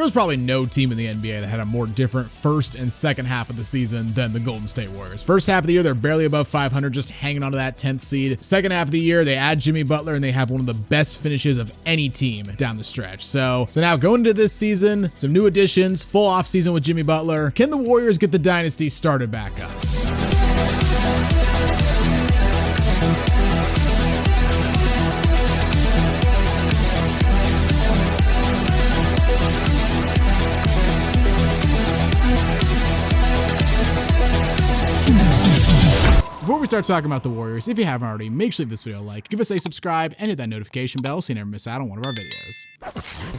was probably no team in the NBA that had a more different first and second half of the season than the Golden State Warriors. First half of the year, they're barely above 500, just hanging on to that 10th seed. Second half of the year, they add Jimmy Butler and they have one of the best finishes of any team down the stretch. So now going into this season, some new additions, full offseason with Jimmy Butler. Can the Warriors get the dynasty started back up? Before we start talking about the Warriors, if you haven't already, make sure to leave this video a like, give us a subscribe, and hit that notification bell so you never miss out on one of our videos.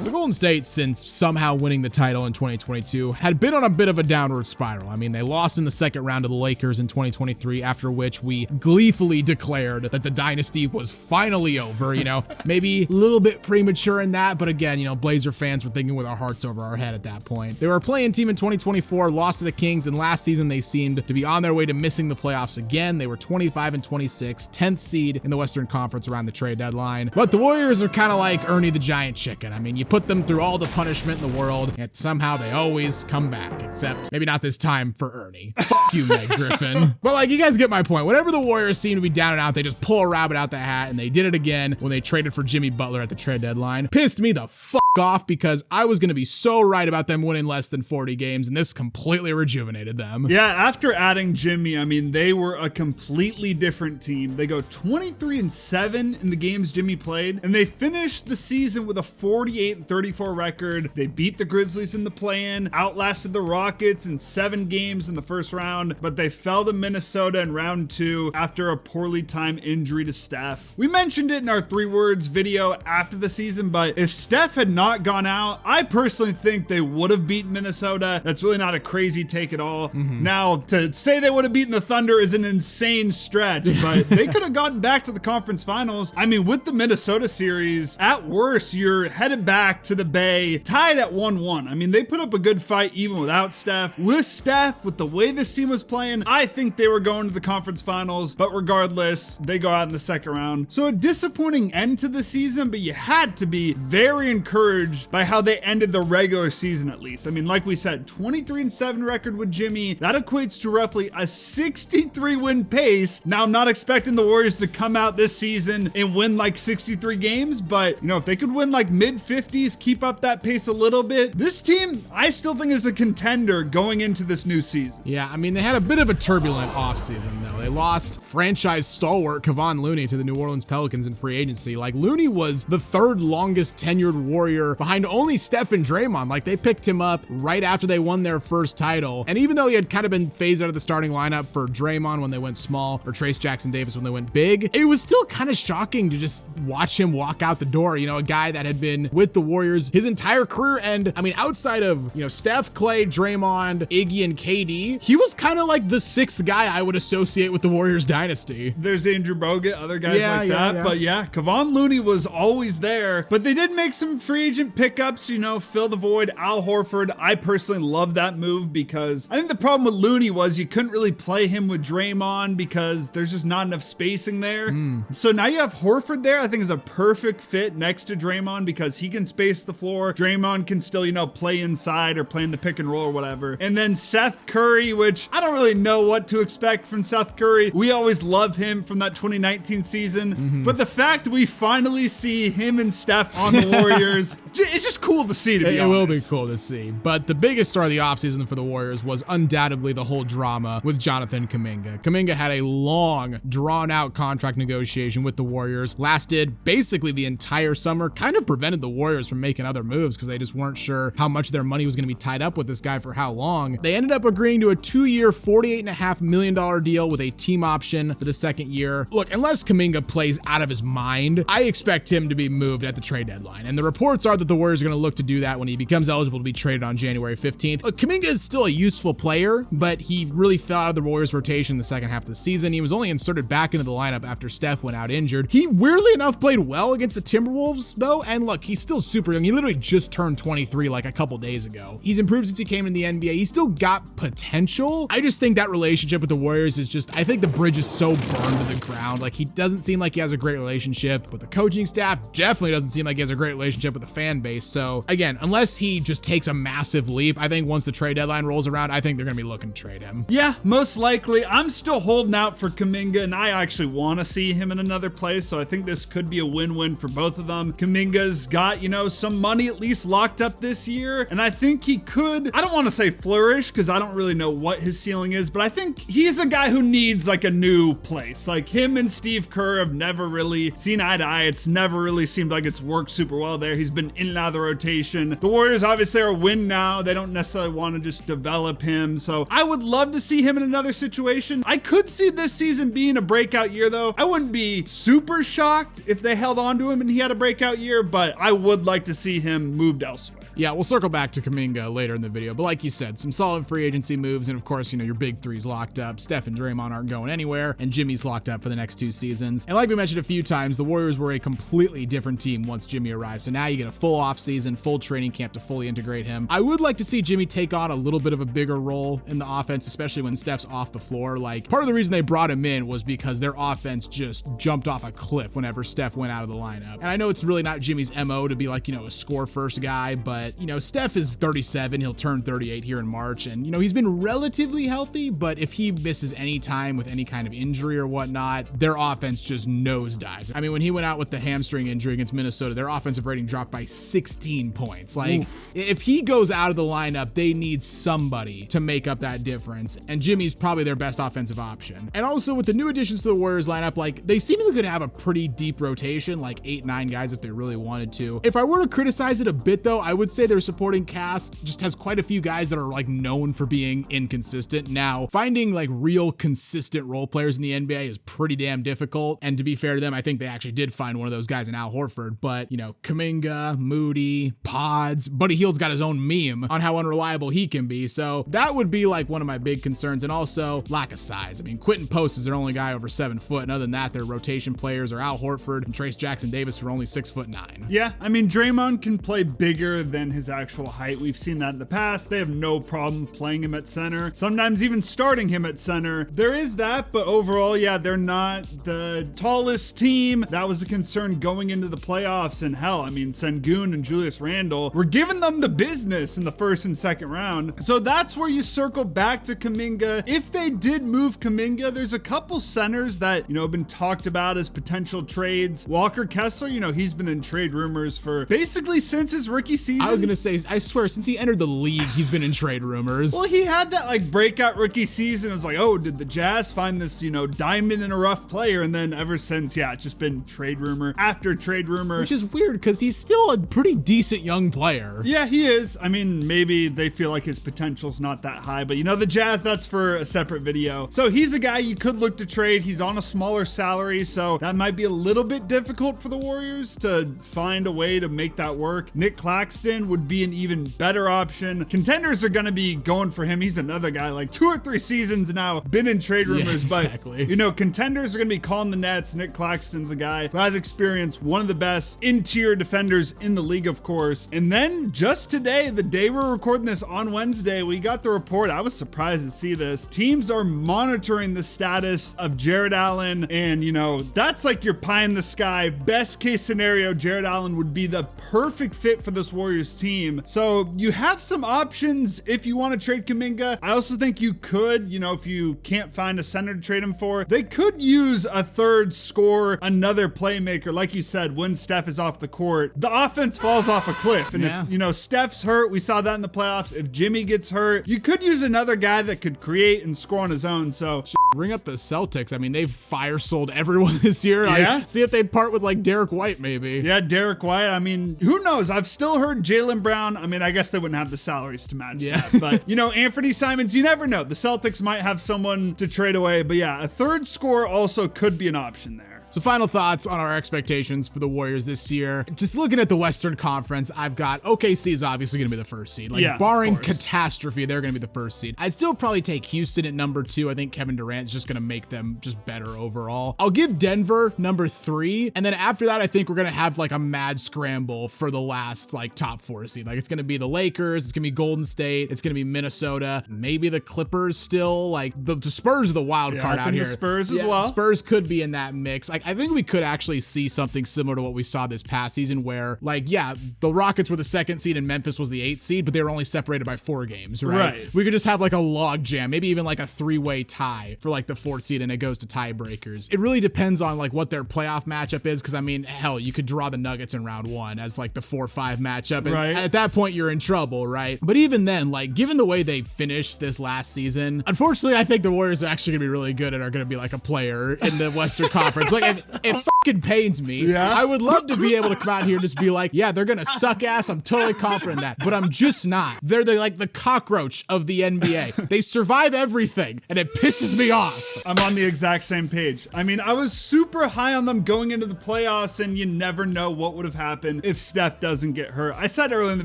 The Golden State, since somehow winning the title in 2022, had been on a bit of a downward spiral. I mean, they lost in the second round to the Lakers in 2023, after which we gleefully declared that the dynasty was finally over. You know, maybe a little bit premature in that, but again, you know, Blazer fans were thinking with our hearts over our head at that point. They were a play-in team in 2024, lost to the Kings, and last season they seemed to be on their way to missing the playoffs again. They were 25-26, 10th seed in the Western Conference around the trade deadline. But the Warriors are kind of like Ernie the Giant Chicken. I mean, you put them through all the punishment in the world, and somehow they always come back, except maybe not this time for Ernie. Fuck you, Meg Griffin. But like, you guys get my point. Whenever the Warriors seem to be down and out, they just pull a rabbit out the hat, and they did it again when they traded for Jimmy Butler at the trade deadline. Pissed me the fuck off because I was going to be so right about them winning less than 40 games, and this completely rejuvenated them. Yeah, after adding Jimmy, I mean, they were a completely different team. They go 23-7 in the games Jimmy played, and they finished the season with a 48-34 record. They beat the Grizzlies in the play-in, outlasted the Rockets in 7 games in the first round, but they fell to Minnesota in round 2 after a poorly timed injury to Steph. We mentioned it in our 3 words video after the season, but if Steph had not gone out, I personally think they would have beaten Minnesota. That's really not a crazy take at all. Now, to say they would have beaten the Thunder is an insane stretch, but they could have gotten back to the conference finals. I mean, with the Minnesota series, at worst, you're headed back to the Bay, tied at 1-1. I mean, they put up a good fight even without Steph. With Steph, with the way this team was playing, I think they were going to the conference finals, but regardless, they go out in the second round. So a disappointing end to the season, but you had to be very encouraged by how they ended the regular season, at least. I mean, like we said, 23-7 record with Jimmy, that equates to roughly a 63 win pace. Now, I'm not expecting the Warriors to come out this season and win like 63 games, but you know, if they could win like mid 50s, keep up that pace a little bit, this team, I still think is a contender going into this new season. Yeah, I mean, they had a bit of a turbulent offseason though. They lost franchise stalwart Kevon Looney to the New Orleans Pelicans in free agency. Like, Looney was the 3rd longest tenured Warrior behind only Steph and Draymond. Like, they picked him up right after they won their first title. And even though he had kind of been phased out of the starting lineup for Draymond when they went small, or Trace Jackson Davis when they went big, it was still kind of shocking to just watch him walk out the door. You know, a guy that had been with the Warriors his entire career. And I mean, outside of, you know, Steph, Clay, Draymond, Iggy, and KD, he was kind of like the 6th guy I would associate with the Warriors dynasty. There's Andrew Bogut, other guys like that. But yeah, Kevon Looney was always there. But they did make some free agent pickups, you know, fill the void. Al Horford, I personally love that move because I think the problem with Looney was you couldn't really play him with Draymond because there's just not enough spacing there. So now you have Horford there, I think is a perfect fit next to Draymond because he can space the floor. Draymond can still, you know, play inside or play in the pick and roll or whatever. And then Seth Curry, which I don't really know what to expect from Seth Curry. We always love him from that 2019 season. But the fact we finally see him and Steph on the Warriors, it's just cool to see, to be honest. It will be cool to see. But the biggest story of the offseason for the Warriors was undoubtedly the whole drama with Jonathan Kaminga. Kaminga had a long, drawn-out contract negotiation with the Warriors, lasted basically the entire summer, kind of prevented the Warriors from making other moves because they just weren't sure how much their money was going to be tied up with this guy for how long. They ended up agreeing to a 2-year, $48.5 million deal with a team option for the second year. Look, unless Kaminga plays out of his mind, I expect him to be moved at the trade deadline. And the reports are that the Warriors are going to look to do that when he becomes eligible to be traded on January 15th. Look, Kaminga is still a useful player, but he really fell out of the Warriors rotation in the second half of the season. He was only inserted back into the lineup after Steph went out injured. He weirdly enough played well against the Timberwolves though, and look, he's still super young. He literally just turned 23 like a couple days ago. He's improved since he came in the NBA. He's still got potential. I just think that relationship with the Warriors is just, I think the bridge is so burned to the ground. Like, he doesn't seem like he has a great relationship with the coaching staff. Definitely doesn't seem like he has a great relationship with the fan base. So again, unless he just takes a massive leap, I think once the trade deadline rolls around, I think they're going to be looking to trade him. Yeah, most likely. I'm still holding out for Kaminga, and I actually want to see him in another place, so I think this could be a win-win for both of them. Kaminga's got, you know, some money at least locked up this year, and I think he could, I don't want to say flourish, because I don't really know what his ceiling is, but I think he's a guy who needs like a new place. Like him and Steve Kerr have never really seen eye to eye. It's never really seemed like it's worked super well there. He's been in and out of the rotation. The Warriors obviously are a win now. They don't necessarily want to just develop him, so I would love to see him in another situation. I could see this season being a breakout year though. I wouldn't be super shocked if they held on to him and he had a breakout year, but I would like to see him moved elsewhere. Yeah, we'll circle back to Kaminga later in the video, but like you said, some solid free agency moves, and of course, you know, your big three's locked up. Steph and Draymond aren't going anywhere, and Jimmy's locked up for the next 2 seasons. And like we mentioned a few times, the Warriors were a completely different team once Jimmy arrived, so now you get a full offseason, full training camp to fully integrate him. I would like to see Jimmy take on a little bit of a bigger role in the offense, especially when Steph's off the floor. Like, part of the reason they brought him in was because their offense just jumped off a cliff whenever Steph went out of the lineup. And I know it's really not Jimmy's MO to be like, you know, a score-first guy, but, you know, Steph is 37, he'll turn 38 here in March, and you know, he's been relatively healthy, but if he misses any time with any kind of injury or whatnot, their offense just nosedives. I mean, when he went out with the hamstring injury against Minnesota, their offensive rating dropped by 16 points. Like, if he goes out of the lineup, they need somebody to make up that difference, and Jimmy's probably their best offensive option. And also with the new additions to the Warriors lineup, like, they seemingly could have a pretty deep rotation, like 8-9 guys if they really wanted to. If I were to criticize it a bit though, I would say their supporting cast just has quite a few guys that are like known for being inconsistent. Now, finding like real consistent role players in the NBA is pretty damn difficult, and to be fair to them, I think they actually did find one of those guys in Al Horford. But, you know, Kaminga, Moody, Pods, Buddy Hield's got his own meme on how unreliable he can be, so that would be like one of my big concerns. And also lack of size. I mean, Quentin Post is their only guy over 7 foot, and other than that, their rotation players are Al Horford and Trace Jackson Davis, who are only 6'9". Yeah, I mean, Draymond can play bigger than his actual height. We've seen that in the past. They have no problem playing him at center, sometimes even starting him at center. There is that, but overall, yeah, they're not the tallest team. That was a concern going into the playoffs, and hell, I mean, Sengun and Julius Randle were giving them the business in the first and second round. So that's where you circle back to Kaminga. If they did move Kaminga, there's a couple centers that, you know, have been talked about as potential trades. Walker Kessler, you know, he's been in trade rumors for basically since his rookie season. I was gonna say, I swear, since he entered the league, he's been in trade rumors. Well, he had that like breakout rookie season. It was like, oh, did the Jazz find this, you know, diamond in a rough player? And then ever since, yeah, it's just been trade rumor after trade rumor. Which is weird because he's still a pretty decent young player. Yeah, he is. I mean, maybe they feel like his potential's not that high, but you know, the Jazz, that's for a separate video. So he's a guy you could look to trade. He's on a smaller salary, so that might be a little bit difficult for the Warriors to find a way to make that work. Nick Claxton would be an even better option. Contenders are going to be going for him. He's another guy, like 2 or 3 seasons now, been in trade rumors, yeah, exactly. But you know, contenders are going to be calling the nets. Nick Claxton's a guy who has experience, one of the best interior defenders in the league, of course. And then just today, the day we're recording this on Wednesday, we got the report. I was surprised to see this. Teams are monitoring the status of Jared Allen, and you know, that's like your pie in the sky. Best case scenario, Jared Allen would be the perfect fit for this Warriors team. So you have some options if you want to trade Kaminga. I also think you could, you know, if you can't find a center to trade him for, they could use a third scorer, another playmaker. Like you said, when Steph is off the court, the offense falls off a cliff. And if, you know, Steph's hurt, we saw that in the playoffs. If Jimmy gets hurt, you could use another guy that could create and score on his own. So bring up the Celtics. I mean, they've fire sold everyone this year. Yeah. Like, see if they'd part with like Derek White, maybe. Yeah, Derek White. I mean, who knows? I've still heard Jaylen Brown. I mean, I guess they wouldn't have the salaries to match that. But, you know, Anthony Simons, you never know. The Celtics might have someone to trade away. But yeah, a third scorer also could be an option there. So final thoughts on our expectations for the Warriors this year. Just looking at the Western Conference, I've got OKC is obviously going to be the first seed. Like, yeah, barring catastrophe, they're going to be the first seed. I'd still probably take Houston at number 2. I think Kevin Durant's just going to make them just better overall. I'll give Denver number 3. And then after that, I think we're going to have like a mad scramble for the last like top 4 seed. Like, it's going to be the Lakers, it's going to be Golden State, it's going to be Minnesota, maybe the Clippers still. Like, the Spurs are the wild card out here. The Spurs as well. Spurs could be in that mix. like, I think we could actually see something similar to what we saw this past season where, like, yeah, the Rockets were the 2nd seed and Memphis was the 8th seed, but they were only separated by 4 games, right? We could just have like a log jam, maybe even like a 3-way tie for like the 4th seed and it goes to tiebreakers. It really depends on like what their playoff matchup is, because I mean, hell, you could draw the Nuggets in round 1 as like the 4-5 matchup, and at that point you're in trouble, right? But even then, like, given the way they finished this last season, unfortunately, I think the Warriors are actually gonna be really good and are gonna be like a player in the Western Conference. Like, it fucking pains me. I would love to be able to come out here and just be like, yeah, they're gonna suck ass. I'm totally confident in that, but I'm just not. They're like the cockroach of the NBA. They survive everything, and it pisses me off. I'm on the exact same page. I mean, I was super high on them going into the playoffs, and you never know what would have happened if Steph doesn't get hurt. I said earlier in the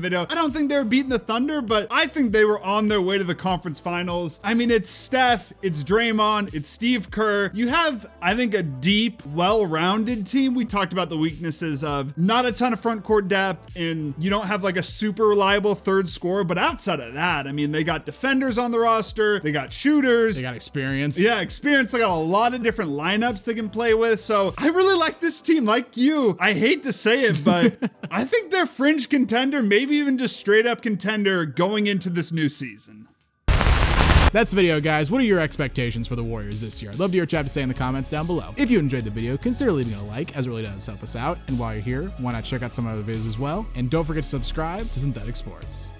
video, I don't think they were beating the Thunder, but I think they were on their way to the conference finals. I mean, it's Steph, it's Draymond, it's Steve Kerr. You have, I think, a deep, well-rounded team. We talked about the weaknesses of not a ton of front court depth, and you don't have like a super reliable third scorer, but outside of that, I mean, they got defenders on the roster, they got shooters, they got experience. Yeah, experience. They got a lot of different lineups they can play with. So I really like this team. Like you, I hate to say it, but I think they're fringe contender, maybe even just straight up contender going into this new season. That's the video, guys. What are your expectations for the Warriors this year? I'd love to hear what you have to say in the comments down below. If you enjoyed the video, consider leaving a like, as it really does help us out. And while you're here, why not check out some other videos as well? And don't forget to subscribe to Synthetic Sports.